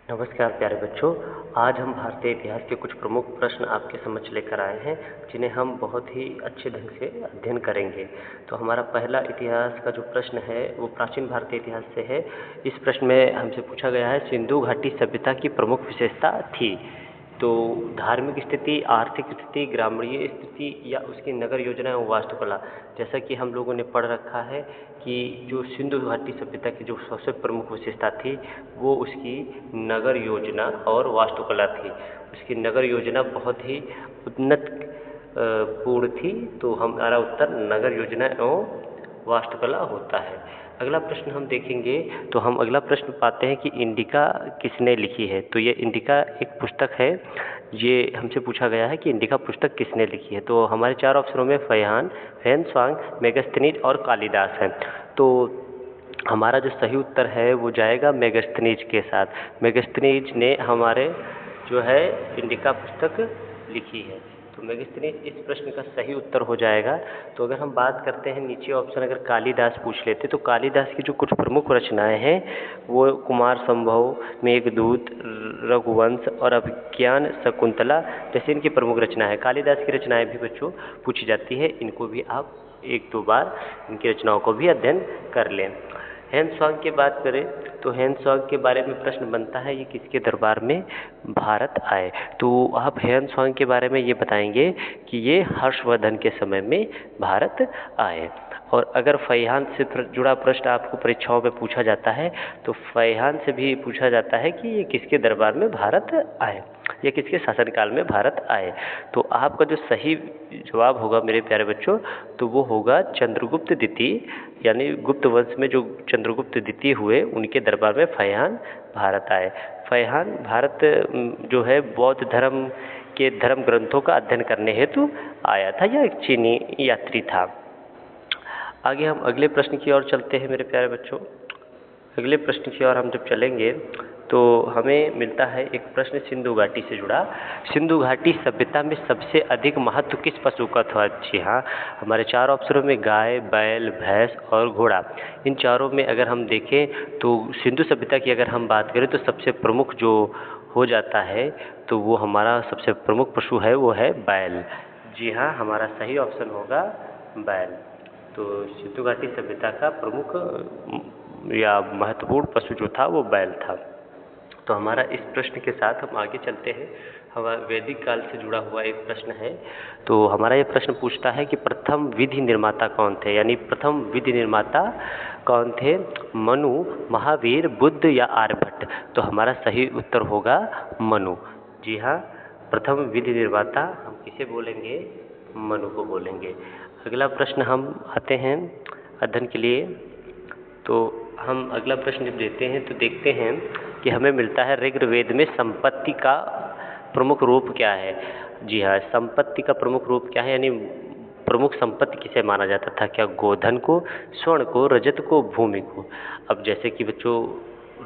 नमस्कार प्यारे बच्चों। आज हम भारतीय इतिहास के कुछ प्रमुख प्रश्न आपके समक्ष लेकर आए हैं, जिन्हें हम बहुत ही अच्छे ढंग से अध्ययन करेंगे। तो हमारा पहला इतिहास का जो प्रश्न है वो प्राचीन भारतीय इतिहास से है। इस प्रश्न में हमसे पूछा गया है, सिंधु घाटी सभ्यता की प्रमुख विशेषता थी। तो धार्मिक स्थिति, आर्थिक स्थिति, ग्रामीण स्थिति या उसकी नगर योजना एवं वास्तुकला। जैसा कि हम लोगों ने पढ़ रखा है कि जो सिंधु घाटी सभ्यता की जो सबसे प्रमुख विशेषता थी वो उसकी नगर योजना और वास्तुकला थी। उसकी नगर योजना बहुत ही उन्नत पूर्ण थी। तो हमारा उत्तर नगर योजना एवं वास्तुकला होता है। अगला प्रश्न हम देखेंगे तो हम अगला प्रश्न पाते हैं कि इंडिका किसने लिखी है। तो ये इंडिका एक पुस्तक है। ये हमसे पूछा गया है कि इंडिका पुस्तक किसने लिखी है। तो हमारे चार ऑप्शनों में फैहान, ह्वेन-त्सांग, मेगास्थनीज और कालिदास है। तो हमारा जो सही उत्तर है वो जाएगा मेगास्थनीज के साथ। मेगास्थनीज ने हमारे जो है इंडिका पुस्तक लिखी है। तो मेगास्थनीज इस प्रश्न का सही उत्तर हो जाएगा। तो अगर हम बात करते हैं नीचे ऑप्शन अगर कालिदास पूछ लेते तो कालिदास की जो कुछ प्रमुख रचनाएं हैं वो कुमार संभव, मेघदूत, रघुवंश और अभिज्ञान शकुंतला जैसे इनकी प्रमुख रचना है। कालिदास की रचनाएं भी बच्चों पूछी जाती है, इनको भी आप एक दो बार इनकी रचनाओं को भी अध्ययन कर लें। ह्वेन-त्सांग की बात करें तो ह्वेन-त्सांग के बारे में प्रश्न बनता है, ये किसके दरबार में भारत आए। तो आप ह्वेन-त्सांग के बारे में ये बताएंगे कि ये हर्षवर्धन के समय में भारत आए। और अगर फैहान से जुड़ा प्रश्न आपको परीक्षाओं में पूछा जाता है तो फैहान से भी पूछा जाता है कि ये किसके दरबार में भारत आए या किसके शासनकाल में भारत आए। तो आपका जो सही जवाब होगा मेरे प्यारे बच्चों तो वो होगा चंद्रगुप्त द्वितीय, यानी गुप्त वंश में जो चंद्रगुप्त द्वितीय हुए उनके दरबार में फैहान भारत आए। फैहान भारत जो है बौद्ध धर्म के धर्म ग्रंथों का अध्ययन करने हेतु आया था, यह एक चीनी यात्री था। आगे हम अगले प्रश्न की ओर चलते हैं मेरे प्यारे बच्चों। अगले प्रश्न की ओर हम जब चलेंगे तो हमें मिलता है एक प्रश्न सिंधु घाटी से जुड़ा। सिंधु घाटी सभ्यता में सबसे अधिक महत्व किस पशु का था। जी हाँ, हमारे चार ऑप्शनों में गाय, बैल, भैंस और घोड़ा। इन चारों में अगर हम देखें तो सिंधु सभ्यता की अगर हम बात करें तो सबसे प्रमुख जो हो जाता है तो वो हमारा सबसे प्रमुख पशु है वो है बैल। जी हाँ, हमारा सही ऑप्शन होगा बैल। तो सिंधु घाटी सभ्यता का प्रमुख या महत्वपूर्ण पशु जो था वो बैल था। तो हमारा इस प्रश्न के साथ हम आगे चलते हैं। हमारा वैदिक काल से जुड़ा हुआ एक प्रश्न है। तो हमारा ये प्रश्न पूछता है कि प्रथम विधि निर्माता कौन थे, यानी प्रथम विधि निर्माता कौन थे, मनु, महावीर, बुद्ध या आर्यभट्ट। तो हमारा सही उत्तर होगा मनु। जी हाँ, प्रथम विधि निर्माता हम किसे बोलेंगे, मनु को बोलेंगे। अगला प्रश्न हम आते हैं अध्ययन के लिए। तो हम अगला प्रश्न जब देते हैं तो देखते हैं कि हमें मिलता है ऋग्वेद में संपत्ति का प्रमुख रूप क्या है। जी हाँ, संपत्ति का प्रमुख रूप क्या है, यानी प्रमुख संपत्ति किसे माना जाता था, क्या गोधन को, स्वर्ण को, रजत को, भूमि को। अब जैसे कि बच्चों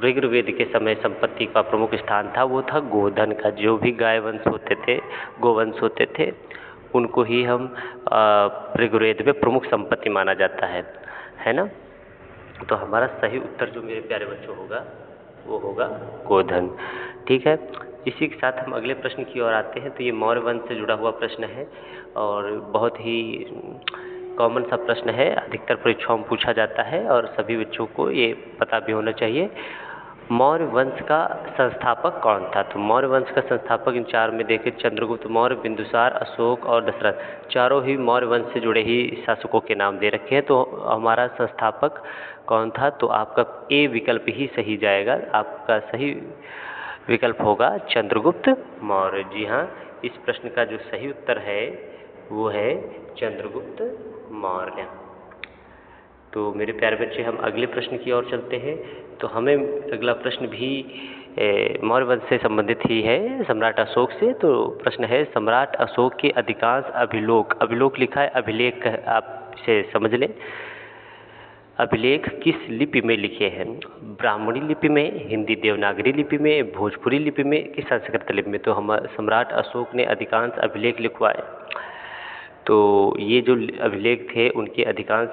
ऋग्वेद के समय संपत्ति का प्रमुख स्थान था वो था गोधन का। जो भी गाय वंश होते थे, गोवंश होते थे, उनको ही हम ऋग्वेद में प्रमुख संपत्ति माना जाता है ना। तो हमारा सही उत्तर जो मेरे प्यारे बच्चों होगा वो होगा गोधन। ठीक है, इसी के साथ हम अगले प्रश्न की ओर आते हैं। तो ये मौर्य वंश से जुड़ा हुआ प्रश्न है और बहुत ही कॉमन सा प्रश्न है, अधिकतर परीक्षाओं में पूछा जाता है और सभी बच्चों को ये पता भी होना चाहिए। मौर्य वंश का संस्थापक कौन था। तो मौर्य वंश का संस्थापक इन चार में देखें, चंद्रगुप्त मौर्य, बिंदुसार, अशोक और दशरथ। चारों ही मौर्य वंश से जुड़े ही शासकों के नाम दे रखे हैं। तो हमारा संस्थापक कौन था, तो आपका ए विकल्प ही सही जाएगा। आपका सही विकल्प होगा चंद्रगुप्त मौर्य। जी हाँ, इस प्रश्न का जो सही उत्तर है वो है चंद्रगुप्त मौर्य। तो मेरे प्यारे बच्चे हम अगले प्रश्न की ओर चलते हैं। तो हमें अगला प्रश्न भी मौर्य वंश से संबंधित ही है, सम्राट अशोक से। तो प्रश्न है सम्राट अशोक के अधिकांश अभिलेख, अभिलेख लिखा है अभिलेख, आप इसे समझ लें, अभिलेख किस लिपि में लिखे हैं। ब्राह्मणी लिपि में, हिंदी देवनागरी लिपि में, भोजपुरी लिपि में कि संस्कृत लिपि में। तो हम सम्राट अशोक ने अधिकांश अभिलेख लिखवाए। तो ये जो अभिलेख थे उनके अधिकांश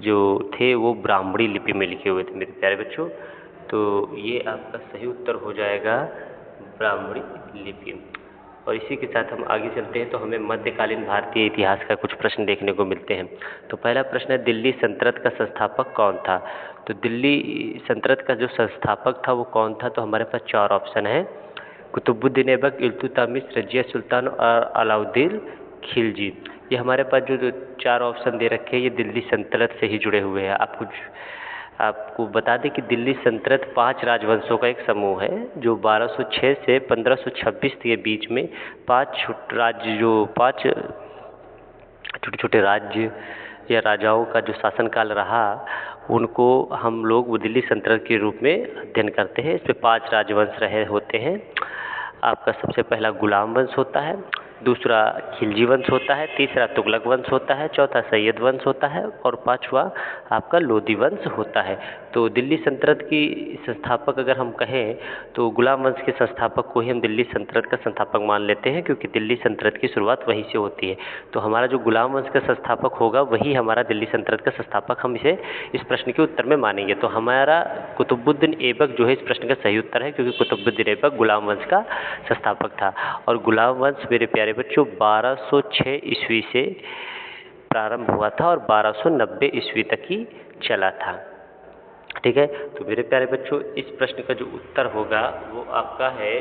जो थे वो ब्राह्मणी लिपि में लिखे हुए थे मेरे प्यारे बच्चों। तो ये आपका सही उत्तर हो जाएगा ब्राह्मणी लिपि। और इसी के साथ हम आगे चलते हैं तो हमें मध्यकालीन भारतीय इतिहास का कुछ प्रश्न देखने को मिलते हैं। तो पहला प्रश्न है, दिल्ली सल्तनत का संस्थापक कौन था? तो दिल्ली सल्तनत का जो संस्थापक था वो कौन था? तो हमारे पास 4 ऑप्शन है, कुतुबुद्दीन ऐबक, इल्तुतमिश, रजिया सुल्तान और अलाउद्दीन खिलजी। ये हमारे पास जो 4 ऑप्शन दे रखे हैं ये दिल्ली सल्तनत से ही जुड़े हुए हैं। आपको बता दें कि दिल्ली सल्तनत 5 राजवंशों का एक समूह है जो 1206 से 1526 के बीच में 5 छोटे छोटे राज्य या राजाओं का जो शासनकाल रहा उनको हम लोग वो दिल्ली सल्तनत के रूप में अध्ययन करते हैं। इसमें 5 राजवंश रहे होते हैं। आपका सबसे पहला गुलाम वंश होता है, दूसरा खिलजी वंश होता है, तीसरा तुगलक वंश होता है, चौथा सैयद वंश होता है और 5वां आपका लोधी वंश होता है। तो दिल्ली सल्तनत की संस्थापक अगर हम कहें तो गुलाम वंश के संस्थापक को ही हम दिल्ली सल्तनत का संस्थापक मान लेते हैं, क्योंकि दिल्ली सल्तनत की शुरुआत वहीं से होती है। तो हमारा जो गुलाम वंश का संस्थापक होगा वही हमारा दिल्ली सल्तनत का संस्थापक, हम इसे इस प्रश्न के उत्तर में मानेंगे। तो हमारा कुतुबुद्दीन ऐबक जो है इस प्रश्न का सही उत्तर है, क्योंकि कुतुबुद्दीन ऐबक गुलाम वंश का संस्थापक था। और गुलाम वंश मेरे प्यारे बच्चों 1206 ईस्वी से प्रारंभ हुआ था और 1290 ईस्वी तक ही चला था। ठीक है, तो मेरे प्यारे बच्चों इस प्रश्न का जो उत्तर होगा वो आपका है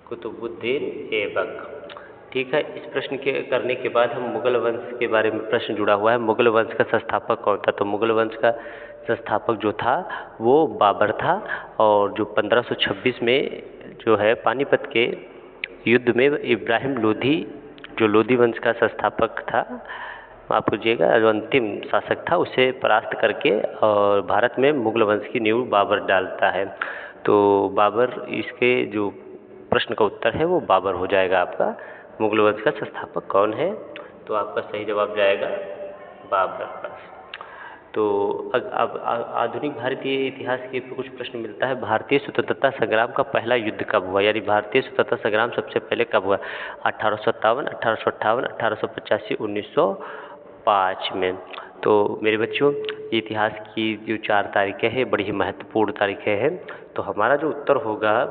कुतुबुद्दीन ऐबक। ठीक है, इस प्रश्न के करने के बाद हम मुगल वंश के बारे में प्रश्न जुड़ा हुआ है, मुगल वंश का संस्थापक कौन था? तो मुगल वंश का संस्थापक जो था वो बाबर था और जो 1526 में जो है पानीपत के युद्ध में इब्राहिम लोधी, जो लोधी वंश का संस्थापक था, माफ कीजिएगा, जो अंतिम शासक था, उसे परास्त करके और भारत में मुगल वंश की नींव बाबर डालता है। तो बाबर, इसके जो प्रश्न का उत्तर है वो बाबर हो जाएगा आपका। मुगल वंश का संस्थापक कौन है? तो आपका सही जवाब जाएगा बाबर। तो अब आधुनिक भारतीय इतिहास के कुछ प्रश्न मिलता है। भारतीय स्वतंत्रता संग्राम का पहला युद्ध कब हुआ? यानी भारतीय स्वतंत्रता संग्राम सबसे पहले कब हुआ? 1857, 1858, 1885, 1905 में। तो मेरे बच्चों इतिहास की जो 4 तारीखें हैं बड़ी ही महत्वपूर्ण तारीखें हैं। तो हमारा जो उत्तर होगा,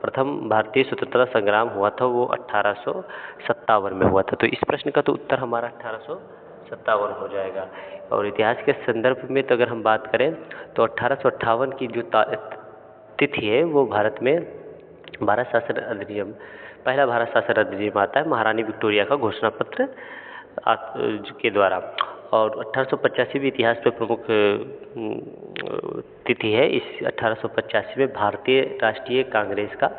प्रथम भारतीय स्वतंत्रता संग्राम हुआ था वो 1857 में हुआ था। तो इस प्रश्न का तो उत्तर हमारा 1857 हो जाएगा। और इतिहास के संदर्भ में तो अगर हम बात करें तो 1858 की जो तिथि है वो भारत में भारत शासन अधिनियम, पहला भारत शासन अधिनियम आता है महारानी विक्टोरिया का घोषणा पत्र के द्वारा। और 1885 इतिहास में प्रमुख तिथि है। इस 1885 में भारतीय राष्ट्रीय कांग्रेस का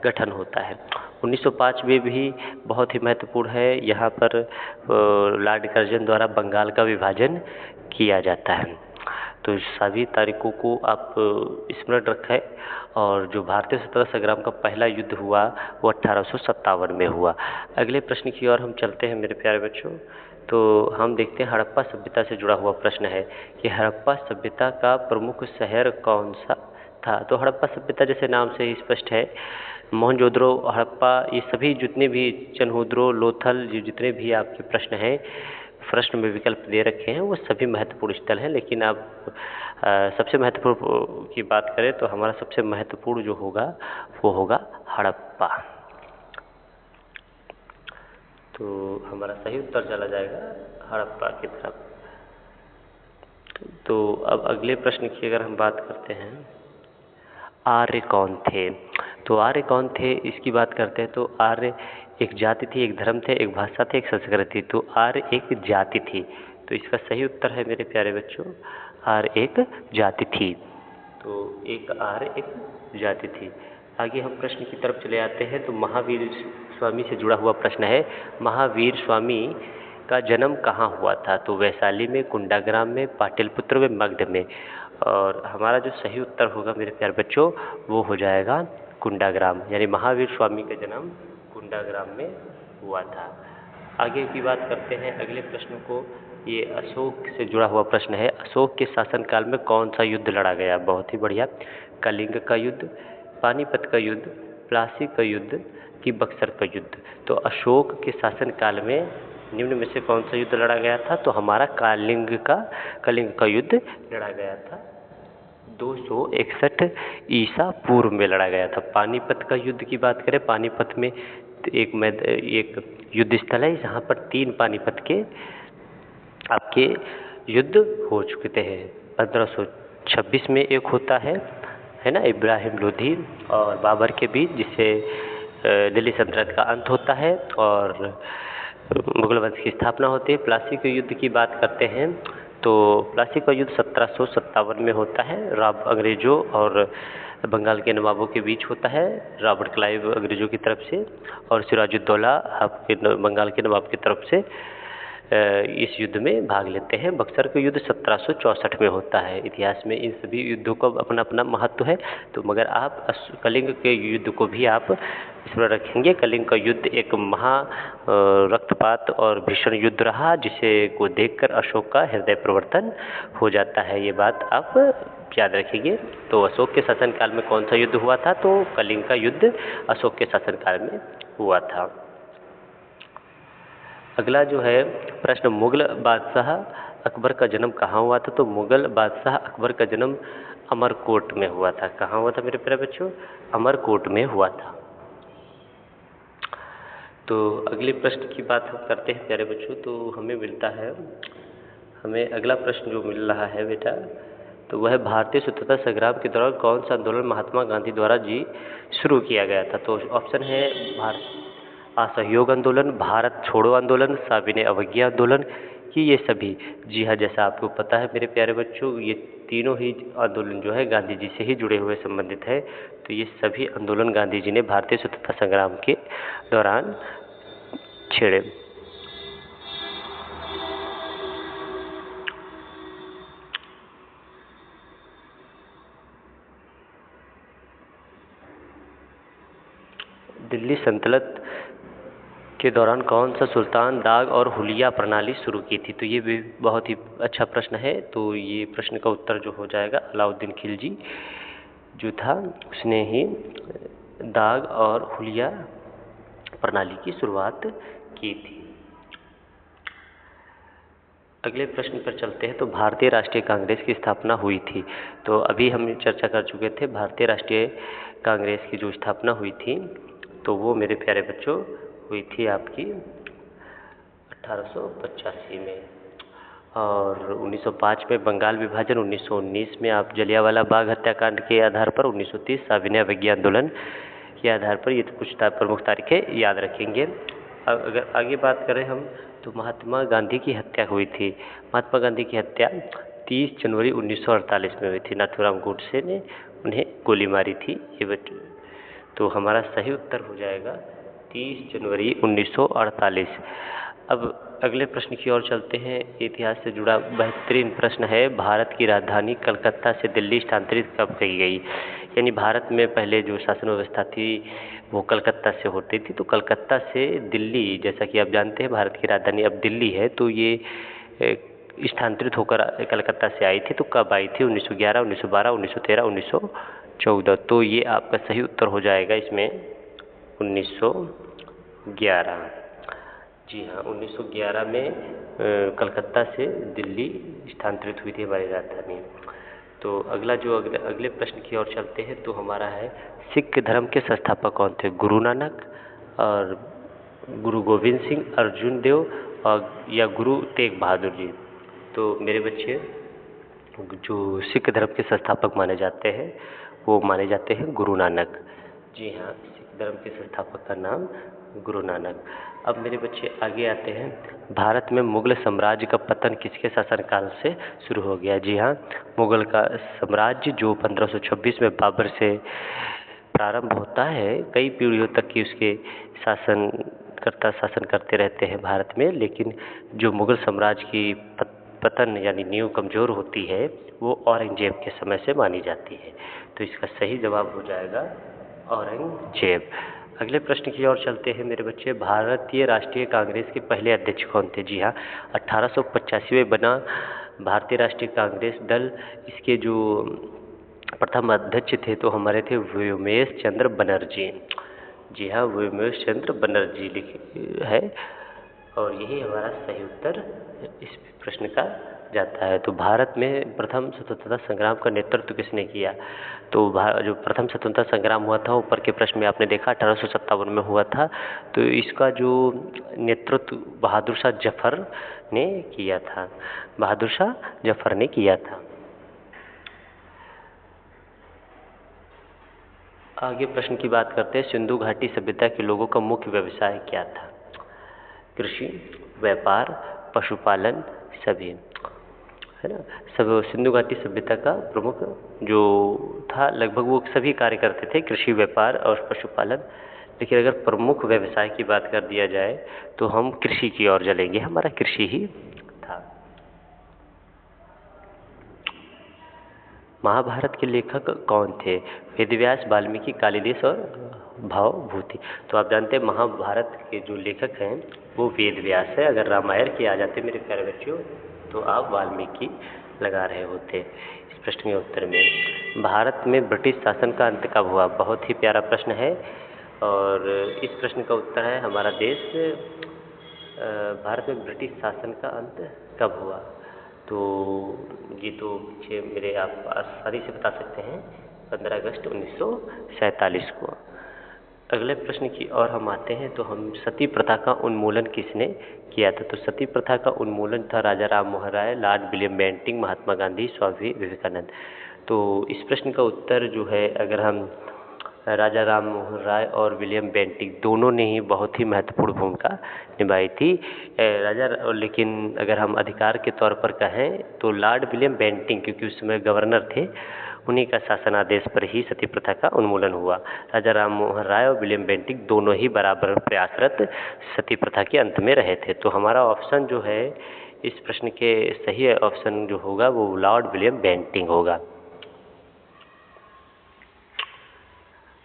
गठन होता है। 1905 में भी बहुत ही महत्वपूर्ण है, यहाँ पर लॉर्ड कर्जन द्वारा बंगाल का विभाजन किया जाता है। तो सभी तारीखों को आप स्मरण रखें। और जो भारतीय स्वतंत्रता संग्राम का पहला युद्ध हुआ वो 1857 में हुआ। अगले प्रश्न की ओर हम चलते हैं मेरे प्यारे बच्चों। तो हम देखते हैं हड़प्पा सभ्यता से जुड़ा हुआ प्रश्न है कि हड़प्पा सभ्यता का प्रमुख शहर कौन सा था? तो हड़प्पा सभ्यता जैसे नाम से ही स्पष्ट है, मोहनजोदड़ो, हड़प्पा, ये सभी जितने भी चनहुद्रो, लोथल, जितने भी आपके प्रश्न हैं, प्रश्न में विकल्प दे रखे हैं वो सभी महत्वपूर्ण स्थल हैं। लेकिन आप सबसे महत्वपूर्ण की बात करें तो हमारा सबसे महत्वपूर्ण जो होगा वो होगा हड़प्पा। तो हमारा सही उत्तर चला जाएगा हड़प्पा की तरफ। तो अब अगले प्रश्न की अगर हम बात करते हैं, आर्य कौन थे? तो आर्य कौन थे इसकी बात करते हैं तो आर्य एक जाति थी, एक धर्म थे, एक भाषा थी, एक संस्कृति। तो आर्य एक जाति थी। तो इसका सही उत्तर है मेरे प्यारे बच्चों, आर्य एक जाति थी। तो एक आर्य एक जाति थी। आगे हम प्रश्न की तरफ चले आते हैं। तो महावीर स्वामी से जुड़ा हुआ प्रश्न है, महावीर स्वामी का जन्म कहाँ हुआ था? तो वैशाली में, कुंडाग्राम में, पाटलिपुत्र में, मगध में। और हमारा जो सही उत्तर होगा मेरे प्यारे बच्चों वो हो जाएगा कुंडाग्राम, यानी महावीर स्वामी का जन्म कुंडाग्राम में हुआ था। आगे की बात करते हैं अगले प्रश्न को। ये अशोक से जुड़ा हुआ प्रश्न है, अशोक के शासनकाल में कौन सा युद्ध लड़ा गया? बहुत ही बढ़िया, कलिंग का युद्ध, पानीपत का युद्ध, प्लासी का युद्ध कि बक्सर का युद्ध? तो अशोक के शासनकाल में निम्न में से कौन सा युद्ध लड़ा गया था? तो हमारा कलिंग का युद्ध लड़ा गया था। 261 ईसा पूर्व में लड़ा गया था। पानीपत का युद्ध की बात करें, पानीपत में एक युद्ध स्थल है जहाँ पर 3 पानीपत के आपके युद्ध हो चुके थे। 1526 में एक होता है ना, इब्राहिम लोधी और बाबर के बीच, जिससे दिल्ली सल्तनत का अंत होता है और मुगल वंश की स्थापना होती है। प्लासी के युद्ध की बात करते हैं तो प्लासी का युद्ध 1757 में होता है। अंग्रेजों और बंगाल के नवाबों के बीच होता है। रॉबर्ट क्लाइव अंग्रेजों की तरफ से और सिराजुद्दौला आपके बंगाल के नवाब की तरफ से इस युद्ध में भाग लेते हैं। बक्सर का युद्ध 1764 में होता है। इतिहास में इन सभी युद्धों का अपना अपना महत्व है, तो मगर आप कलिंग के युद्ध को भी आप इसमें रखेंगे। कलिंग का युद्ध एक महा रक्तपात और भीषण युद्ध रहा, जिसे को देखकर अशोक का हृदय परिवर्तन हो जाता है। ये बात आप याद रखिए। तो अशोक के शासनकाल में कौन सा युद्ध हुआ था? तो कलिंग का युद्ध अशोक के शासनकाल में हुआ था। अगला जो है प्रश्न, मुगल बादशाह अकबर का जन्म कहाँ हुआ था? तो मुगल बादशाह अकबर का जन्म अमरकोट में हुआ था। कहाँ हुआ था मेरे प्यारे बच्चों? अमरकोट में हुआ था। तो अगले प्रश्न की बात हम करते हैं प्यारे बच्चों। तो हमें अगला प्रश्न जो मिल रहा है बेटा, तो वह भारतीय स्वतंत्रता संग्राम के दौरान कौन सा आंदोलन महात्मा गांधी द्वारा शुरू किया गया था? तो ऑप्शन है असहयोग आंदोलन, भारत छोड़ो आंदोलन, साविनय अवज्ञा आंदोलन, कि ये सभी। जी हाँ, जैसा आपको पता है मेरे प्यारे बच्चों, ये तीनों ही आंदोलन जो है गांधी जी से ही जुड़े हुए संबंधित है। तो ये सभी आंदोलन गांधी जी ने भारतीय स्वतंत्रता संग्राम के दौरान छेड़े। दिल्ली सल्तनत के दौरान कौन सा सुल्तान दाग और हुलिया प्रणाली शुरू की थी? तो ये भी बहुत ही अच्छा प्रश्न है। तो ये प्रश्न का उत्तर जो हो जाएगा, अलाउद्दीन खिलजी जो था उसने ही दाग और हुलिया प्रणाली की शुरुआत की थी। अगले प्रश्न पर चलते हैं। तो भारतीय राष्ट्रीय कांग्रेस की स्थापना हुई थी। तो अभी हम चर्चा कर चुके थे भारतीय राष्ट्रीय कांग्रेस की जो स्थापना हुई थी, तो वो मेरे प्यारे बच्चों हुई थी आपकी 1885 में। और 1905 में बंगाल विभाजन, 1919 में आप जलियांवाला बाग हत्याकांड के आधार पर, 1930 साविनय अवज्ञा आंदोलन के आधार पर। ये तो कुछ प्रमुख तारीखें याद रखेंगे। अगर आगे बात करें हम, तो महात्मा गांधी की हत्या हुई थी। महात्मा गांधी की हत्या 30 जनवरी 1948 में हुई थी। नाथूराम गोडसे ने उन्हें गोली मारी थी। ये तो हमारा सही उत्तर हो जाएगा 30 जनवरी 1948। अब अगले प्रश्न की ओर चलते हैं। इतिहास से जुड़ा बेहतरीन प्रश्न है, भारत की राजधानी कलकत्ता से दिल्ली स्थानांतरित कब की गई? यानी भारत में पहले जो शासन व्यवस्था थी वो कलकत्ता से होती थी। तो कलकत्ता से दिल्ली, जैसा कि आप जानते हैं भारत की राजधानी अब दिल्ली है, तो ये स्थानांतरित होकर कलकत्ता से आई थी। तो कब आई थी? 1911, 1912, 1913, 1914। तो ये आपका सही उत्तर हो जाएगा इसमें 1911। जी हाँ, 1911 में कलकत्ता से दिल्ली स्थानांतरित हुई थी हमारी राजधानी। तो अगले प्रश्न की ओर चलते हैं। तो हमारा है, सिख धर्म के संस्थापक कौन थे? गुरु नानक और गुरु गोविंद सिंह, अर्जुन देव और या गुरु तेग बहादुर जी? तो मेरे बच्चे, जो सिख धर्म के संस्थापक माने जाते हैं वो माने जाते हैं गुरु नानक। जी हाँ, सिख धर्म के संस्थापक का नाम गुरु नानक। अब मेरे बच्चे आगे आते हैं, भारत में मुगल साम्राज्य का पतन किसके शासनकाल से शुरू हो गया? जी हाँ, मुगल का साम्राज्य जो 1526 में बाबर से प्रारंभ होता है, कई पीढ़ियों तक की उसके शासन करते रहते हैं भारत में। लेकिन जो मुगल साम्राज्य की पतन यानी नींव कमज़ोर होती है वो औरंगजेब के समय से मानी जाती है। तो इसका सही जवाब हो जाएगा औरंगजेब। अगले प्रश्न की ओर चलते हैं मेरे बच्चे, भारतीय राष्ट्रीय कांग्रेस के पहले अध्यक्ष कौन थे? जी हाँ, 1885 में बना भारतीय राष्ट्रीय कांग्रेस दल, इसके जो प्रथम अध्यक्ष थे तो हमारे थे व्योमेश चंद्र बनर्जी। जी हाँ, व्योमेश चंद्र बनर्जी लिखे है और यही हमारा सही उत्तर इस प्रश्न का जाता है। तो भारत में प्रथम स्वतंत्रता संग्राम का नेतृत्व किसने किया? तो जो प्रथम स्वतंत्रता संग्राम हुआ था, ऊपर के प्रश्न में आपने देखा 1857 में हुआ था। तो इसका जो नेतृत्व बहादुर शाह जफर ने किया था, बहादुर शाह जफर ने किया था। आगे प्रश्न की बात करते हैं। सिंधु घाटी सभ्यता के लोगों का मुख्य व्यवसाय क्या था? कृषि, व्यापार, पशुपालन, सभी, है ना। सब सिंधु घाटी सभ्यता का प्रमुख जो था, लगभग वो सभी कार्य करते थे, कृषि, व्यापार और पशुपालन। लेकिन अगर प्रमुख व्यवसाय की बात कर दिया जाए तो हम कृषि की ओर चलेंगे, हमारा कृषि ही था। महाभारत के लेखक कौन थे? वेदव्यास, वाल्मीकि, कालिदास और भवभूति। तो आप जानते हैं महाभारत के जो लेखक हैं वो वेदव्यास है। अगर रामायण के आ जाते मेरे प्यारे बच्चों तो आप वाल्मीकि लगा रहे होते इस प्रश्न के उत्तर में। भारत में ब्रिटिश शासन का अंत कब हुआ? बहुत ही प्यारा प्रश्न है और इस प्रश्न का उत्तर है हमारा देश। भारत में ब्रिटिश शासन का अंत कब हुआ? तो ये तो पीछे मेरे आप आसानी से बता सकते हैं, 15 अगस्त 1947 को। अगले प्रश्न की ओर हम आते हैं। तो हम सती प्रथा का उन्मूलन किसने किया था? तो सती प्रथा का उन्मूलन था राजा Ram Mohan Roy, Lord William Bentinck, Mahatma Gandhi, Swami Vivekananda. तो इस प्रश्न का उत्तर जो है, अगर हम राजा राम मोहन राय और विलियम बेंटिक दोनों ने ही बहुत ही महत्वपूर्ण भूमिका निभाई थी। लेकिन अगर हम अधिकार के तौर पर कहें तो लॉर्ड विलियम बेंटिक, क्योंकि उस समय गवर्नर थे, उन्हीं का शासनादेश पर ही सती प्रथा का उन्मूलन हुआ। राजा राम मोहन राय और विलियम बेंटिक दोनों ही बराबर प्रयासरत सती प्रथा के अंत में रहे थे। तो हमारा ऑप्शन जो है इस प्रश्न के सही ऑप्शन जो होगा वो लॉर्ड विलियम बेंटिक होगा।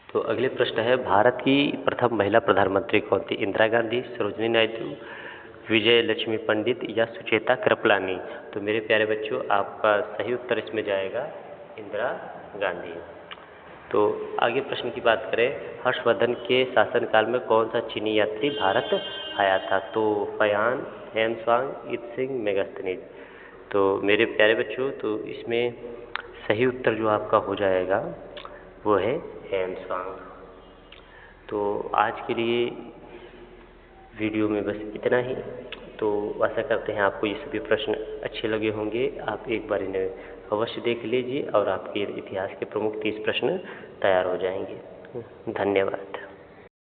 तो अगले प्रश्न है, भारत की प्रथम महिला प्रधानमंत्री कौन थी? इंदिरा गांधी, सरोजिनी नायडू, विजय लक्ष्मी पंडित या सुचेता कृपलानी। तो मेरे प्यारे बच्चों आपका सही उत्तर इसमें जाएगा इंदिरा गांधी। तो आगे प्रश्न की बात करें, हर्षवर्धन के शासनकाल में कौन सा चीनी यात्री भारत आया था? तो फयान, हेमसांग, इत्सिंग, मेगास्थनीज। तो मेरे प्यारे बच्चों तो इसमें सही उत्तर जो आपका हो जाएगा वो है हेमसांग। तो आज के लिए वीडियो में बस इतना ही। तो आशा करते हैं आपको ये सभी प्रश्न अच्छे लगे होंगे। आप एक बार इन्हें अवश्य देख लीजिए और आपके इतिहास के प्रमुख 30 प्रश्न तैयार हो जाएंगे। धन्यवाद।